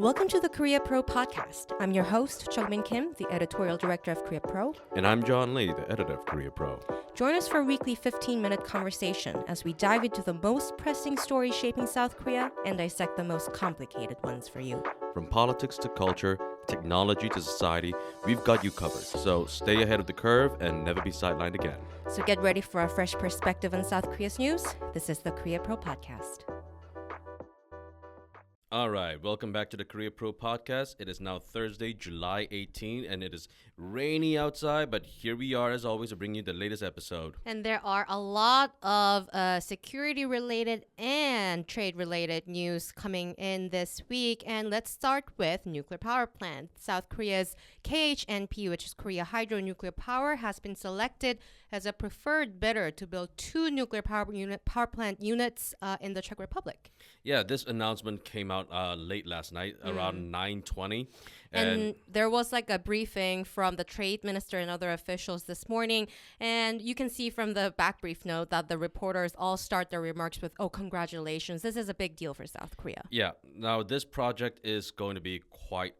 Welcome to the Korea Pro podcast. I'm your host, Jeongmin Kim, the editorial director of Korea Pro. And I'm John Lee, the editor of Korea Pro. Join us for a weekly 15-minute conversation as we dive into the most pressing stories shaping South Korea and dissect the most complicated ones for you. From politics to culture, technology to society, we've got you covered. So stay ahead of the curve and never be sidelined again. So get ready for a fresh perspective on South Korea's news. This is the Korea Pro podcast. All right, welcome back to the Korea Pro podcast. It is now Thursday, July 18, and it is rainy outside, but here we are as always to bring you the latest episode. And there are a lot of security-related and trade-related news coming in this week. And let's start with nuclear power plant. South Korea's KHNP, which is Korea Hydro Nuclear Power, has been selected as a preferred bidder to build two nuclear power plant units in the Czech Republic. Yeah, this announcement came out late last night, around 9:20. And there was like a briefing from the trade minister and other officials this morning. And you can see from the back brief note that the reporters all start their remarks with, "Oh, congratulations. This is a big deal for South Korea." Yeah, now this project is going to be quite,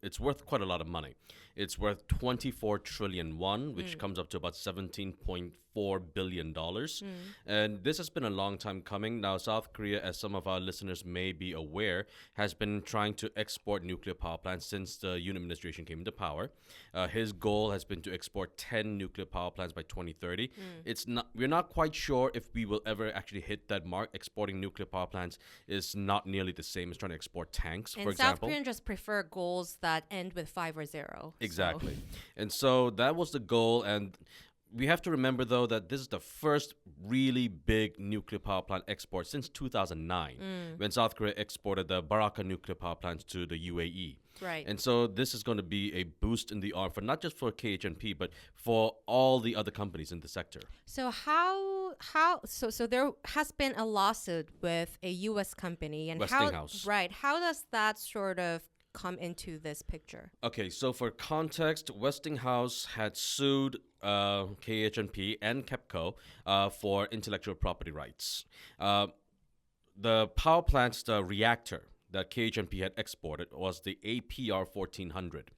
it's worth quite a lot of money. It's worth 24 trillion won, which comes up to about $17.4 billion. And this has been a long time coming. Now, South Korea, as some of our listeners may be aware, has been trying to export nuclear power plants since the Yoon administration came into power. His goal has been to export 10 nuclear power plants by 2030. We're not quite sure if we will ever actually hit that mark. Exporting nuclear power plants is not nearly the same as trying to export tanks, for example. And South Koreans just prefer goals that end with 5 or 0. Exactly. So. And so that was the goal. And we have to remember, though, that this is the first really big nuclear power plant export since 2009, when South Korea exported the Baraka nuclear power plants to the UAE. Right. And so this is going to be a boost in the arm for not just for KHNP, but for all the other companies in the sector. So so there has been a lawsuit with a U.S. company. And Westinghouse. How does that sort of come into this picture? Okay, so for context, Westinghouse had sued KHNP and KEPCO for intellectual property rights. The power plant's reactor that KHNP had exported was the APR 1400.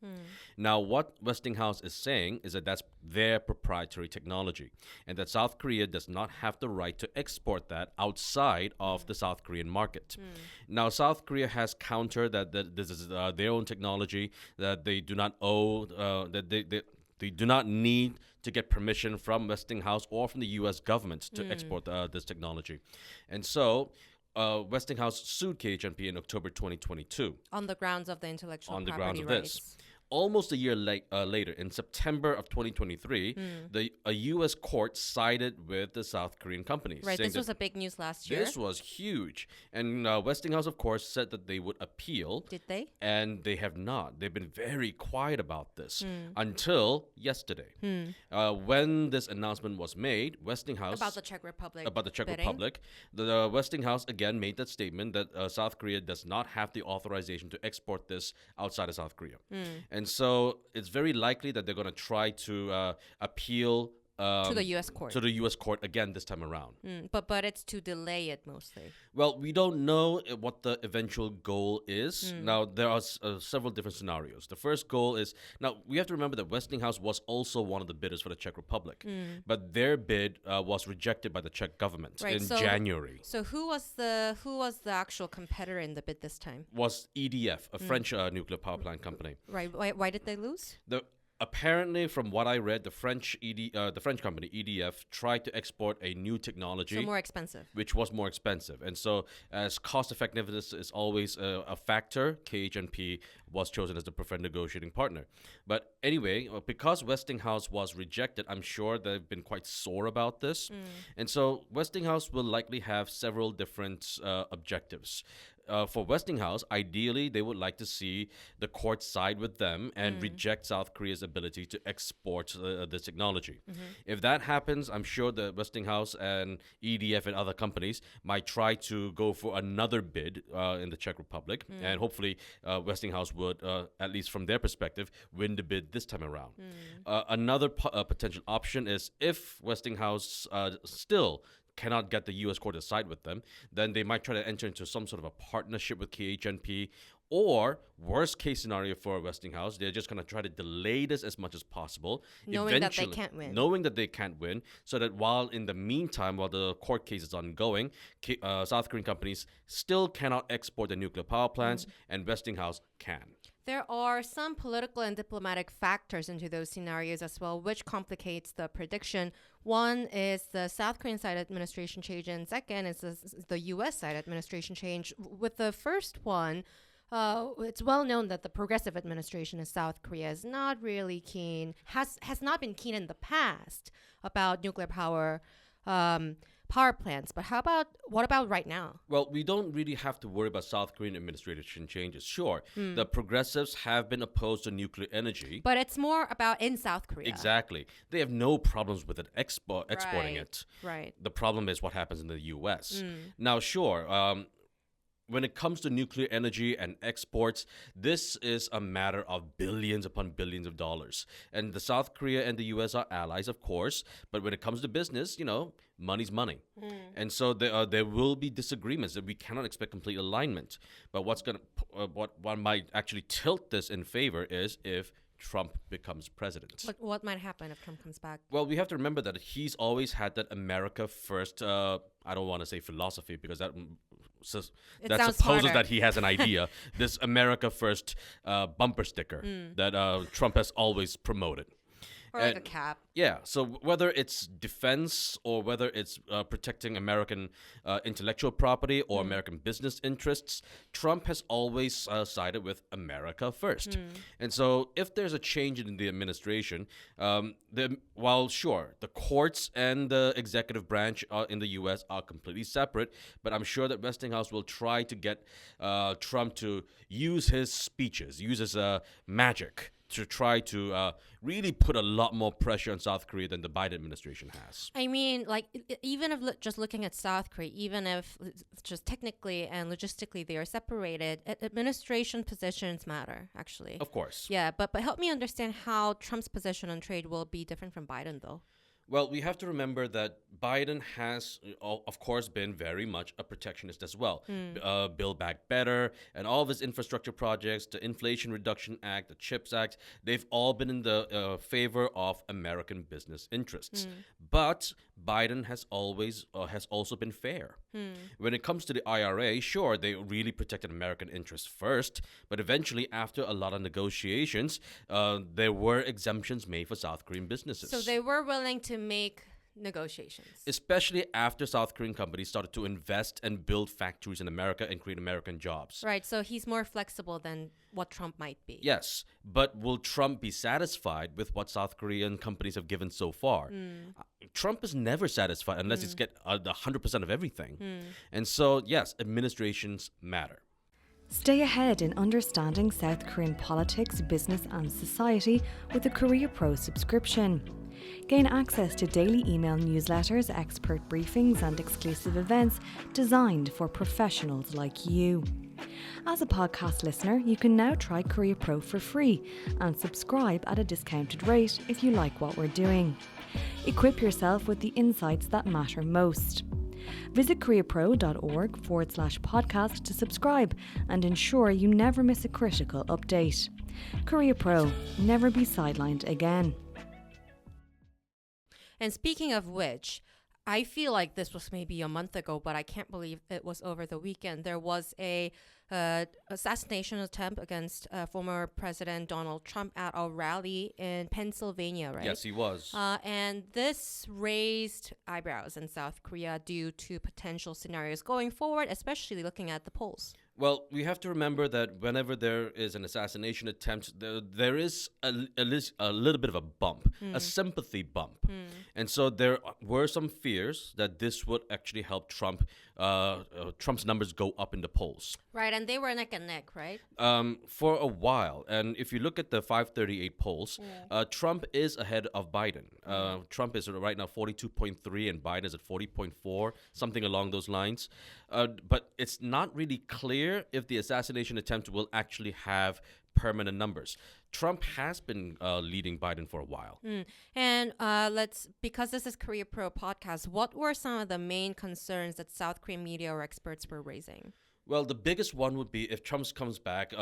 Now, what Westinghouse is saying is that that's their proprietary technology and that South Korea does not have the right to export that outside of the South Korean market. Now, South Korea has countered that this is their own technology, that they do not owe, that they do not need to get permission from Westinghouse or from the U.S. government to export this technology. And so Westinghouse sued KHNP in October 2022. On the grounds of the intellectual property rights. On the grounds of this. Almost a year later, in September of 2023, a U.S. court sided with the South Korean companies. Right, this was a big news last year. This was huge. And Westinghouse, of course, said that they would appeal. Did they? And they have not. They've been very quiet about this until yesterday. When this announcement was made, Westinghouse... About the Czech Republic. The Westinghouse again made that statement that South Korea does not have the authorization to export this outside of South Korea. And so it's very likely that they're going to try to appeal to the U.S. court. To the U.S. court again this time around. But it's to delay it mostly. Well, we don't know what the eventual goal is. Now, there are several different scenarios. The first goal is, now we have to remember that Westinghouse was also one of the bidders for the Czech Republic. But their bid was rejected by the Czech government in January. So who was the actual competitor in the bid this time? Was EDF, a French nuclear power plant company. Right. Why did they lose? Apparently, from what I read, the French company EDF tried to export a new technology, so more expensive, which was more expensive, and so as cost effectiveness is always a factor, KHNP was chosen as the preferred negotiating partner. But anyway, because Westinghouse was rejected, I'm sure they've been quite sore about this, and so Westinghouse will likely have several different objectives. For Westinghouse, ideally, they would like to see the court side with them and reject South Korea's ability to export this technology. If that happens, I'm sure that Westinghouse and EDF and other companies might try to go for another bid in the Czech Republic. And hopefully, Westinghouse would, at least from their perspective, win the bid this time around. Another potential option is if Westinghouse still cannot get the U.S. court to side with them, then they might try to enter into some sort of a partnership with KHNP Or, worst case scenario for Westinghouse, they're just going to try to delay this as much as possible. Knowing that they can't win. Knowing that they can't win, so that while in the meantime, while the court case is ongoing, South Korean companies still cannot export their nuclear power plants, and Westinghouse can. There are some political and diplomatic factors into those scenarios as well, which complicates the prediction. One is the South Korean side administration change, and second is the U.S. side administration change. With the first one, it's well known that the progressive administration in South Korea is not really keen, has not been keen in the past about nuclear power plants. But what about right now? Well, we don't really have to worry about South Korean administration changes. Sure, the progressives have been opposed to nuclear energy. But it's more about in South Korea. Exactly. They have no problems with it exporting it. Right. The problem is what happens in the U.S. Now, sure, when it comes to nuclear energy and exports, this is a matter of billions upon billions of dollars. And the South Korea and the U.S. are allies, of course. But when it comes to business, money's money. And so there will be disagreements that we cannot expect complete alignment. But what one might actually tilt this in favor is if Trump becomes president. What might happen if Trump comes back? Well, we have to remember that he's always had that America first, I don't want to say philosophy because that supposes harder. that he has an idea. This America first bumper sticker that Trump has always promoted. Or like a cap. Yeah, so whether it's defense or whether it's protecting American intellectual property or American business interests, Trump has always sided with America first. And so if there's a change in the administration, while sure, the courts and the executive branch in the U.S. are completely separate, but I'm sure that Westinghouse will try to get Trump to use his speeches, use his magic to try to really put a lot more pressure on South Korea than the Biden administration has. I mean, like, even if just looking at South Korea, even if just technically and logistically they are separated, administration positions matter, actually. Of course. Yeah, but help me understand how Trump's position on trade will be different from Biden, though. Well, we have to remember that Biden has, of course, been very much a protectionist as well. Build Back Better and all of his infrastructure projects, the Inflation Reduction Act, the CHIPS Act, they've all been in the favor of American business interests. But Biden has also been fair. When it comes to the IRA, sure, they really protected American interests first, but eventually, after a lot of negotiations, there were exemptions made for South Korean businesses. So they were willing to make negotiations. Especially after South Korean companies started to invest and build factories in America and create American jobs. Right, so he's more flexible than what Trump might be. Yes, but will Trump be satisfied with what South Korean companies have given so far? Trump is never satisfied unless it's get 100% of everything. And so, yes, administrations matter. Stay ahead in understanding South Korean politics, business and society with a Korea Pro subscription. Gain access to daily email newsletters, expert briefings and exclusive events designed for professionals like you. As a podcast listener, you can now try Korea Pro for free and subscribe at a discounted rate if you like what we're doing. Equip yourself with the insights that matter most. Visit koreapro.org/podcast to subscribe and ensure you never miss a critical update. Korea Pro, never be sidelined again. And speaking of which, I feel like this was maybe a month ago, but I can't believe it was over the weekend. There was a assassination attempt against former President Donald Trump at a rally in Pennsylvania, right? Yes, he was. And this raised eyebrows in South Korea due to potential scenarios going forward, especially looking at the polls. Well, we have to remember that whenever there is an assassination attempt, there is a little bit of a bump, a sympathy bump. And so there were some fears that this would actually help Trump's numbers go up in the polls. Right, and they were neck and neck, right? For a while. And if you look at the 538 polls, Trump is ahead of Biden. Trump is right now 42.3 and Biden is at 40.4, something along those lines. But it's not really clear if the assassination attempt will actually have permanent numbers. Trump has been leading Biden for a while. And because this is Korea Pro podcast, what were some of the main concerns that South Korean media or experts were raising? Well, the biggest one would be if Trump comes back.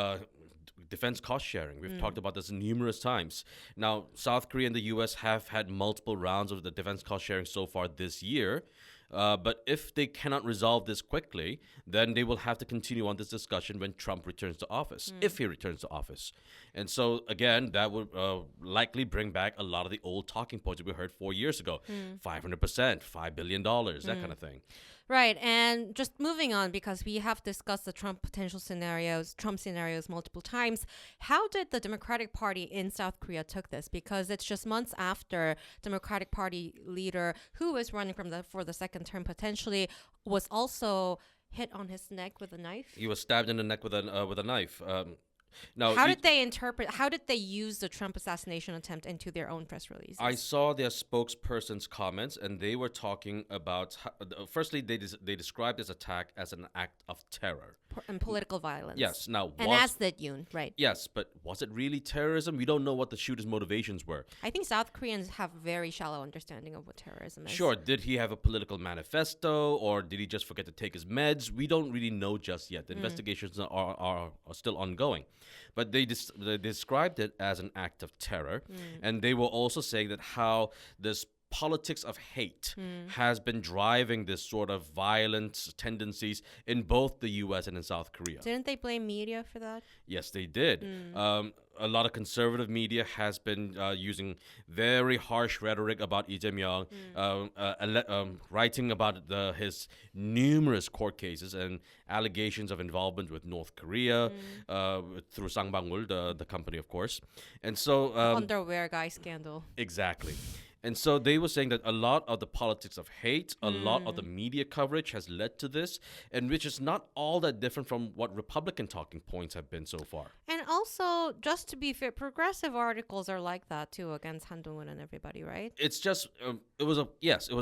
Defense cost sharing. We've talked about this numerous times. Now, South Korea and the U.S. have had multiple rounds of the defense cost sharing so far this year. But if they cannot resolve this quickly, then they will have to continue on this discussion when Trump returns to office, if he returns to office. And so, again, that would likely bring back a lot of the old talking points that we heard 4 years ago. 500%, $5 billion, that kind of thing. Right, and just moving on, because we have discussed the Trump scenarios multiple times. How did the Democratic Party in South Korea took this? Because it's just months after Democratic Party leader who is running for the second term potentially was also hit on his neck with a knife. He was stabbed in the neck with a knife. Now, how did they use the Trump assassination attempt into their own press releases? I saw their spokesperson's comments, and they were talking about. Firstly, they described this attack as an act of terror and political violence. Yes. Now, and as did Yoon, right? Yes, but was it really terrorism? We don't know what the shooter's motivations were. I think South Koreans have very shallow understanding of what terrorism is. Sure. Did he have a political manifesto, or did he just forget to take his meds? We don't really know just yet. The investigations are still ongoing. But they described it as an act of terror. And they were also saying that how this politics of hate has been driving this sort of violent tendencies in both the U.S. and in South Korea. Didn't they blame media for that? Yes, they did. A lot of conservative media has been using very harsh rhetoric about Lee Jae-myung, writing about his numerous court cases and allegations of involvement with North Korea through Sangbangul, the company, of course. And so underwear guy scandal. Exactly. And so they were saying that a lot of the politics of hate, a lot of the media coverage has led to this, and which is not all that different from what Republican talking points have been so far. And also, just to be fair, progressive articles are like that too against Han Dong-un and everybody, right? It's just, it was a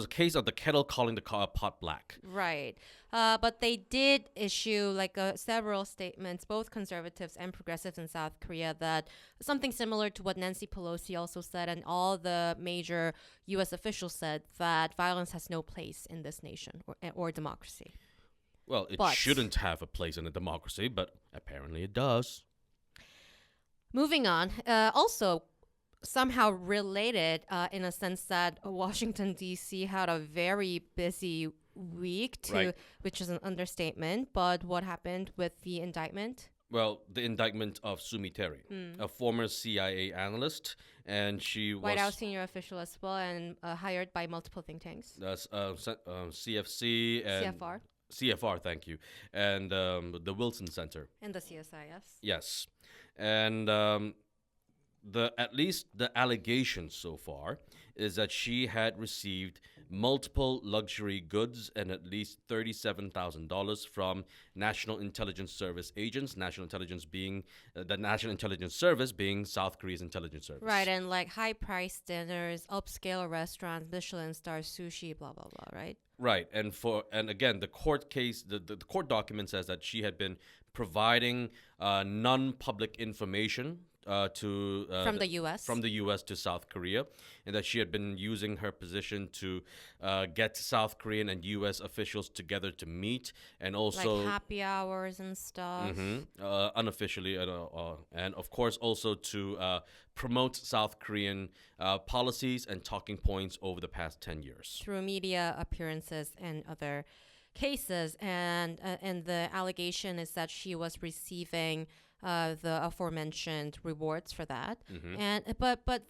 case of the kettle calling the pot black. Right. But they did issue several statements, both conservatives and progressives in South Korea, that something similar to what Nancy Pelosi also said, and all the major U.S. officials said, that violence has no place in this nation or democracy. Well, it shouldn't have a place in a democracy, but apparently it does. Moving on, also somehow related in a sense that Washington, D.C. had a very busy week, which is an understatement. But what happened with the indictment? Well, the indictment of Sumi Terry, a former CIA analyst, and she was White House senior official as well, and hired by multiple think tanks. CFC and CFR. CFR, thank you, and the Wilson Center. And the CSIS. Yes, and at least the allegation so far is that she had received multiple luxury goods and at least $37,000 from National Intelligence Service agents, National Intelligence being the National Intelligence Service being South Korea's intelligence service. Right, and high-priced dinners, upscale restaurants, Michelin star sushi, blah, blah, blah, right? Right, and again, the court case, the court document says that she had been providing non-public information from the U.S. to South Korea, and that she had been using her position to get South Korean and U.S. officials together to meet, and also happy hours and stuff, unofficially, and of course also to promote South Korean policies and talking points over the past 10 years through media appearances and other cases, and the allegation is that she was receiving the aforementioned rewards for that. But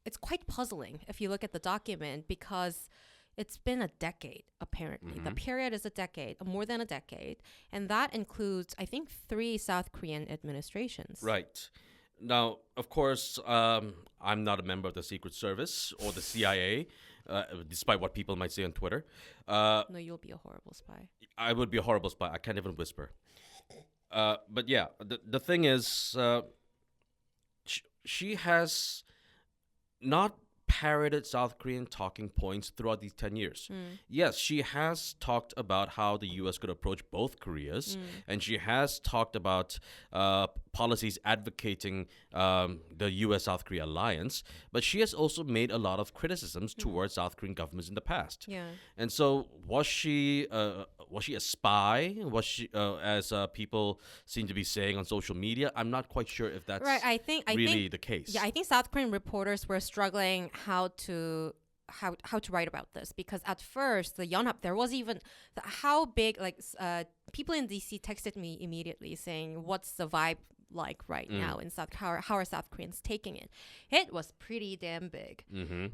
it's quite puzzling if you look at the document, because it's been a decade, apparently. The period is a decade, more than a decade, and that includes, I think, 3 South Korean administrations. Right. Now, of course, I'm not a member of the Secret Service or the CIA, despite what people might say on Twitter. No, you'll be a horrible spy. I would be a horrible spy. I can't even whisper. But yeah, the thing is, she has not parroted South Korean talking points throughout these 10 years. Yes, she has talked about how the U.S. could approach both Koreas, and she has talked about policies advocating the U.S.-South Korea alliance, but she has also made a lot of criticisms towards South Korean governments in the past. Yeah. And so was she was she a spy? Was she, as people seem to be saying on social media? I'm not quite sure if that's Right, I think the case. Yeah, I think South Korean reporters were struggling how to write about this, because at first the Yonhap, there was even how big, like people in DC texted me immediately saying, what's the vibe like right now in how are South Koreans taking it? It was pretty damn big,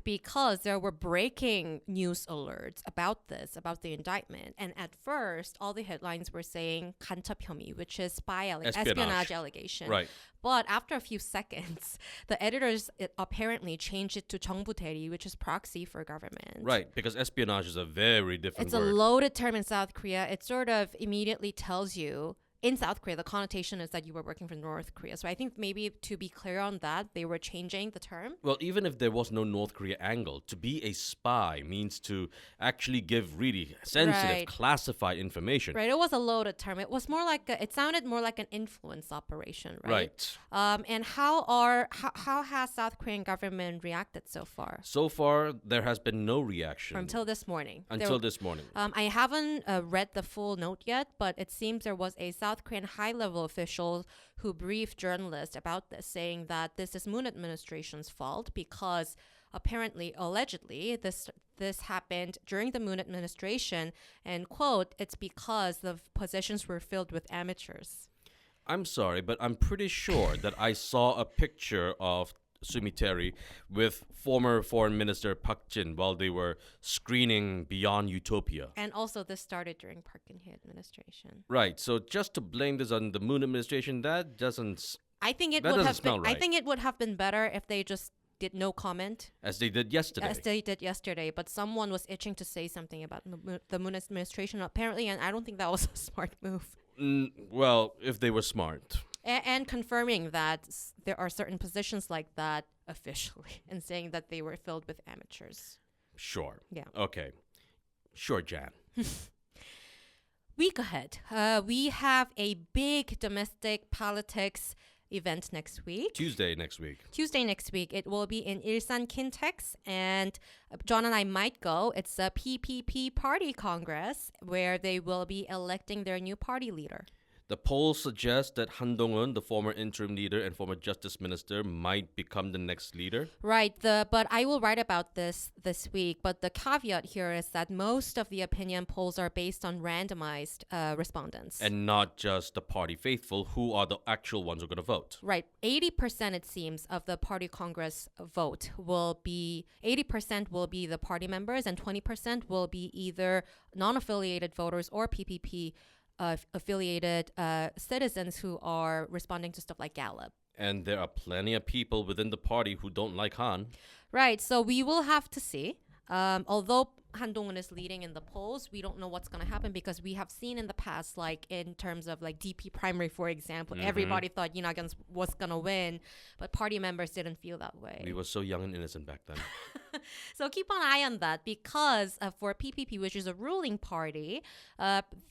because there were breaking news alerts about this, about the indictment. And at first, all the headlines were saying 간첩 혐의, which is espionage allegation. Right. But after a few seconds, the editors apparently changed it to 정부 대리, which is proxy for government. Right, because espionage is a very different It's word. a loaded term in South Korea. It sort of immediately tells you, in South Korea, the connotation is that you were working for North Korea. So I think maybe to be clear on that, they were changing the term. Well, even if there was no North Korea angle, to be a spy means to actually give really sensitive, Right. classified information. Right, it was a loaded term. It was more like it sounded more like an influence operation, right? And how has South Korean government reacted so far? So far, there has been no reaction. Until this morning. This morning. I haven't read the full note yet, but it seems there was a South Korean high-level official who briefed journalists about this, saying that this is Moon administration's fault because apparently, allegedly, this happened during the Moon administration, and quote, it's because the positions were filled with amateurs. I'm sorry, but I'm pretty sure that I saw a picture of Sumiteri with former Foreign Minister Park Jin while they were screening Beyond Utopia. And also, this started during Park Geun-hye administration. Right. So just to blame this on the Moon administration, that doesn't. I think it That would doesn't have smell been. I right. think it would have been better if they just did no comment, As they did yesterday. as they did yesterday. But someone was itching to say something about the Moon administration, apparently, and I don't think that was a smart move. Well, if they were smart. And confirming that there are certain positions like that officially, and saying that they were filled with amateurs. Sure. Yeah. Okay. Sure, Jan. Week ahead, we have a big domestic politics event next week. Tuesday next week. It will be in Ilsan Kintex, and John and I might go. It's a PPP party congress where they will be electing their new party leader. The polls suggest that Han Dong-un, the former interim leader and former justice minister, might become the next leader. Right. But I will write about this week. But the caveat here is that most of the opinion polls are based on randomized respondents. And not just the party faithful, who are the actual ones who are going to vote. Right. 80%, it seems, of the party congress vote will be, 80% will be the party members, and 20% will be either non-affiliated voters or PPP affiliated citizens who are responding to stuff like Gallup. And there are plenty of people within the party who don't like Han. Right, so we will have to see. Although Han Dong-un is leading in the polls, we don't know what's going to happen, because we have seen in the past, like in terms of like DP primary, for example, everybody thought Yoon Ha-kyun was going to win, but party members didn't feel that way. We were so young and innocent back then. So keep an eye on that, because for PPP, which is a ruling party,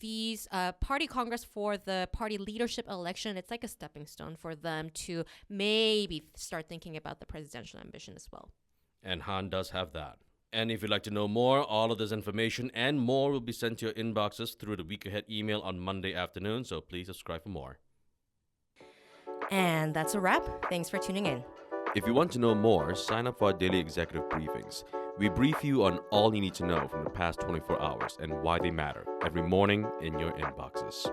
these party congress for the party leadership election, it's like a stepping stone for them to maybe start thinking about the presidential ambition as well. And Han does have that. And if you'd like to know more, all of this information and more will be sent to your inboxes through the Week Ahead email on Monday afternoon, so please subscribe for more. And that's a wrap. Thanks for tuning in. If you want to know more, sign up for our daily executive briefings. We brief you on all you need to know from the past 24 hours and why they matter every morning in your inboxes.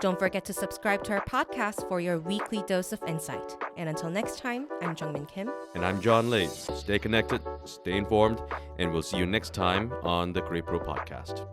Don't forget to subscribe to our podcast for your weekly dose of insight. And until next time, I'm Jeongmin Kim. And I'm John Lay. Stay connected, stay informed, and we'll see you next time on the Great Pro Podcast.